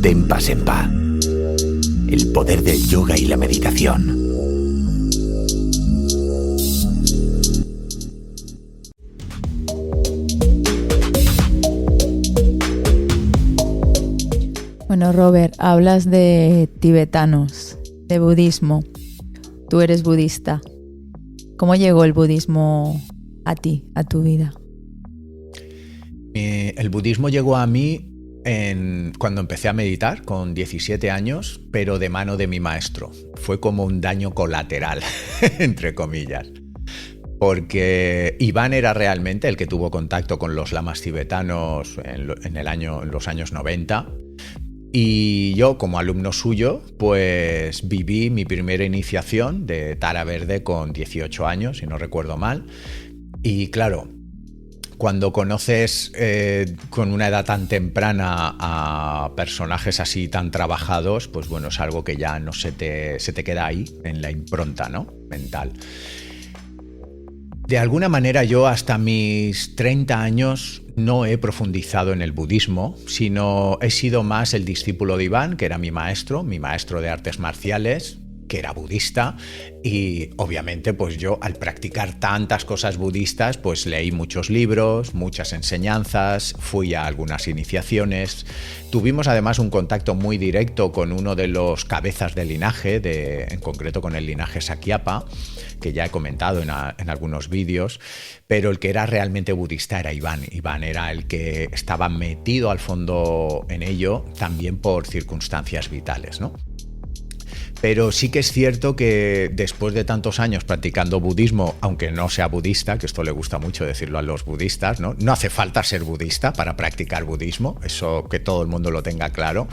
Dempa Sempa. El poder del yoga y la meditación. Bueno, Robert, hablas de tibetanos, de budismo. Tú eres budista. ¿Cómo llegó el budismo a ti, a tu vida? El budismo llegó a mí cuando empecé a meditar con 17 años, pero de mano de mi maestro. Fue como un daño colateral, entre comillas. Porque Iván era realmente el que tuvo contacto con los lamas tibetanos en los años 90. Y yo, como alumno suyo, pues viví mi primera iniciación de Tara Verde con 18 años, si no recuerdo mal. Y claro, cuando conoces con una edad tan temprana a personajes así tan trabajados, pues bueno, es algo que ya no se te queda ahí en la impronta, ¿no? Mental. De alguna manera yo hasta mis 30 años no he profundizado en el budismo, sino he sido más el discípulo de Iván, que era mi maestro de artes marciales, que era budista, y obviamente pues yo al practicar tantas cosas budistas pues leí muchos libros, muchas enseñanzas, fui a algunas iniciaciones. Tuvimos además un contacto muy directo con uno de los cabezas del linaje, en concreto con el linaje Sakyapa, que ya he comentado en algunos vídeos, pero el que era realmente budista era Iván. Iván era el que estaba metido al fondo en ello, también por circunstancias vitales, ¿no? Pero sí que es cierto que después de tantos años practicando budismo, aunque no sea budista, que esto le gusta mucho decirlo a los budistas, ¿no? No hace falta ser budista para practicar budismo, eso que todo el mundo lo tenga claro,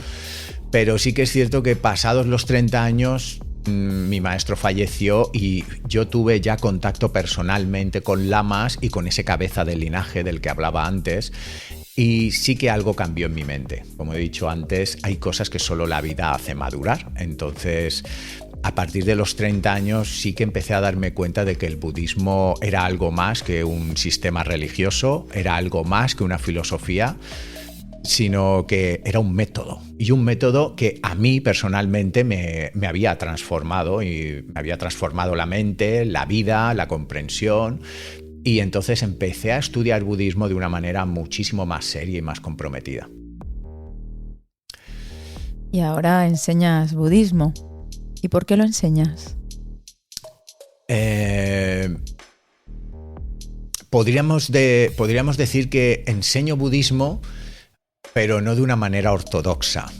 pero sí que es cierto que pasados los 30 años mi maestro falleció y yo tuve ya contacto personalmente con lamas y con ese cabeza del linaje del que hablaba antes. Y sí que algo cambió en mi mente. Como he dicho antes, hay cosas que solo la vida hace madurar. Entonces, a partir de los 30 años sí que empecé a darme cuenta de que el budismo era algo más que un sistema religioso, era algo más que una filosofía, sino que era un método. Y un método que a mí personalmente me había transformado, y me había transformado la mente, la vida, la comprensión. Y entonces empecé a estudiar budismo de una manera muchísimo más seria y más comprometida. Y ahora enseñas budismo. ¿Y por qué lo enseñas? Podríamos decir que enseño budismo, pero no de una manera ortodoxa.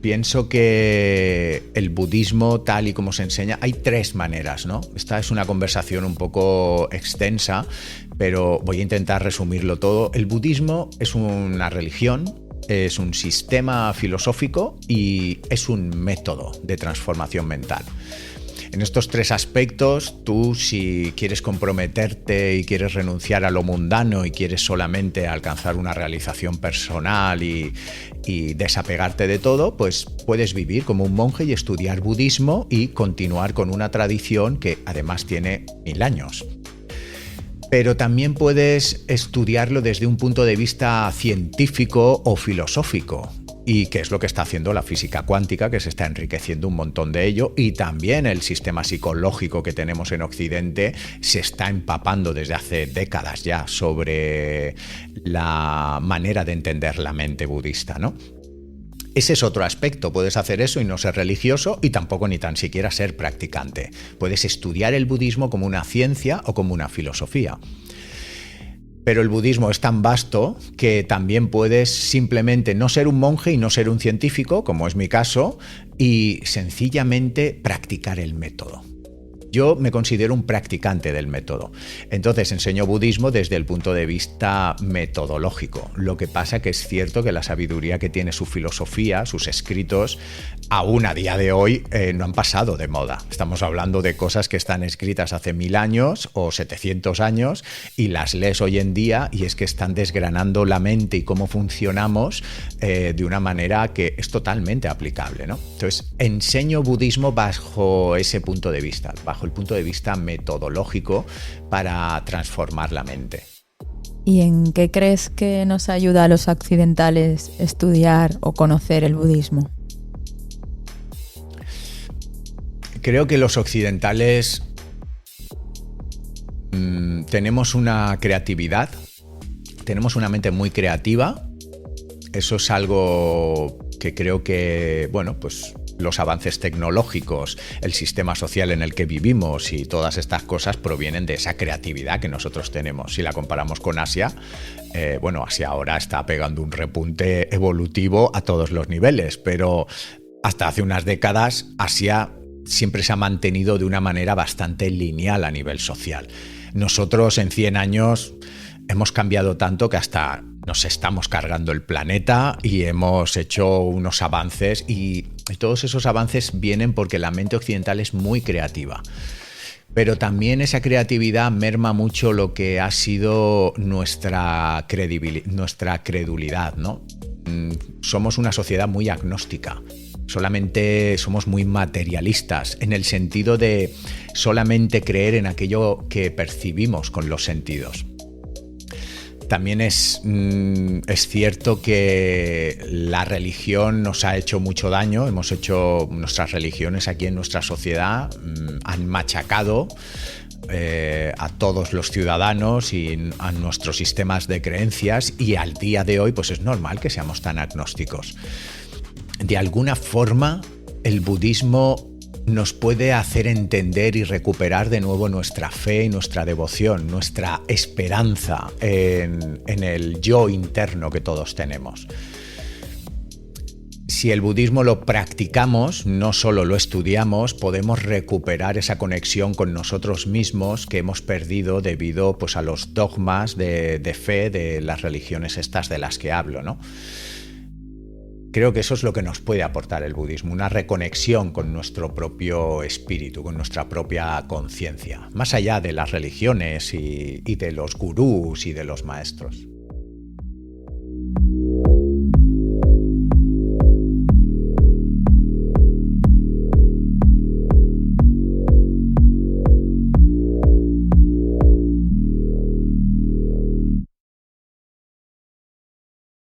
Pienso que el budismo, tal y como se enseña, hay 3 maneras, ¿no? Esta es una conversación un poco extensa, pero voy a intentar resumirlo todo. El budismo es una religión, es un sistema filosófico y es un método de transformación mental. En estos 3 aspectos, tú si quieres comprometerte y quieres renunciar a lo mundano y quieres solamente alcanzar una realización personal y desapegarte de todo, pues puedes vivir como un monje y estudiar budismo y continuar con una tradición que además tiene 1000 años. Pero también puedes estudiarlo desde un punto de vista científico o filosófico. Y qué es lo que está haciendo la física cuántica, que se está enriqueciendo un montón de ello, y también el sistema psicológico que tenemos en Occidente se está empapando desde hace décadas ya sobre la manera de entender la mente budista, ¿no? Ese es otro aspecto, puedes hacer eso y no ser religioso y tampoco ni tan siquiera ser practicante. Puedes estudiar el budismo como una ciencia o como una filosofía. Pero el budismo es tan vasto que también puedes simplemente no ser un monje y no ser un científico, como es mi caso, y sencillamente practicar el método. Yo me considero un practicante del método. Entonces enseño budismo desde el punto de vista metodológico. Lo que pasa que es cierto que la sabiduría que tiene su filosofía, sus escritos, aún a día de hoy no han pasado de moda. Estamos hablando de cosas que están escritas hace 1000 años o 700 años y las lees hoy en día y es que están desgranando la mente y cómo funcionamos de una manera que es totalmente aplicable, ¿no? Entonces enseño budismo bajo ese punto de vista, bajo el punto de vista metodológico para transformar la mente. ¿Y en qué crees que nos ayuda a los occidentales estudiar o conocer el budismo? Creo que los occidentales tenemos una creatividad, tenemos una mente muy creativa. Eso es algo que creo que, bueno, pues los avances tecnológicos, el sistema social en el que vivimos y todas estas cosas provienen de esa creatividad que nosotros tenemos. Si la comparamos con Asia, bueno, Asia ahora está pegando un repunte evolutivo a todos los niveles, pero hasta hace unas décadas Asia siempre se ha mantenido de una manera bastante lineal a nivel social. Nosotros en 100 años hemos cambiado tanto que hasta nos estamos cargando el planeta y hemos hecho unos avances y todos esos avances vienen porque la mente occidental es muy creativa. Pero también esa creatividad merma mucho lo que ha sido nuestra credulidad, ¿no? Somos una sociedad muy agnóstica. Solamente somos muy materialistas, en el sentido de solamente creer en aquello que percibimos con los sentidos. También es cierto que la religión nos ha hecho mucho daño. Nuestras religiones aquí en nuestra sociedad han machacado a todos los ciudadanos y a nuestros sistemas de creencias, y al día de hoy pues es normal que seamos tan agnósticos. De alguna forma, el budismo nos puede hacer entender y recuperar de nuevo nuestra fe y nuestra devoción, nuestra esperanza en el yo interno que todos tenemos. Si el budismo lo practicamos, no solo lo estudiamos, podemos recuperar esa conexión con nosotros mismos que hemos perdido debido, pues, a los dogmas de fe de las religiones estas de las que hablo, ¿no? Creo que eso es lo que nos puede aportar el budismo, una reconexión con nuestro propio espíritu, con nuestra propia conciencia, más allá de las religiones y de los gurús y de los maestros.